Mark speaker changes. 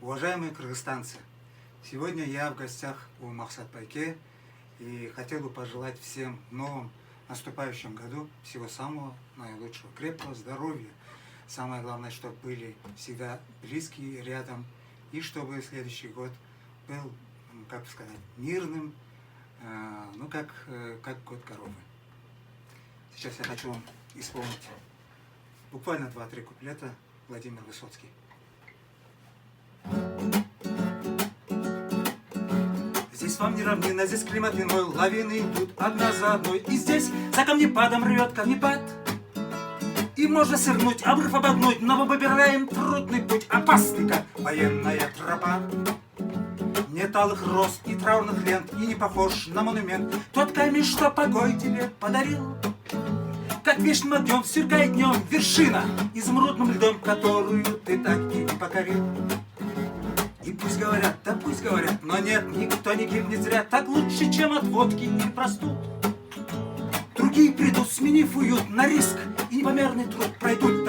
Speaker 1: Уважаемые кыргызстанцы, сегодня я в гостях у Махсат Байке и хотел бы пожелать всем в новом наступающем году всего самого наилучшего, крепкого здоровья. Самое главное, чтобы были всегда близкие рядом и чтобы следующий год был, как сказать, мирным, как год коровы. Сейчас я хочу вам исполнить буквально 2-3 куплета Владимир Высоцкий. Здесь вам не равнина, здесь климат иной, лавины идут одна за одной. И здесь за камнепадом рвет камнепад. И можно свернуть, обрыв обогнуть, но мы выбираем трудный путь, опасный, как военная тропа. Нет алых роз и траурных лент, и не похож на монумент тот камень, что покой тебе подарил. Как вишним огнем сверкает днем вершина изумрудным льдом, которую ты так и не покорил. И пусть говорят, да пусть говорят, но нет, никто не гибнет зря. Так лучше, чем от водки и простуд. Другие придут, сменив уют на риск, и непомерный труд пройдут.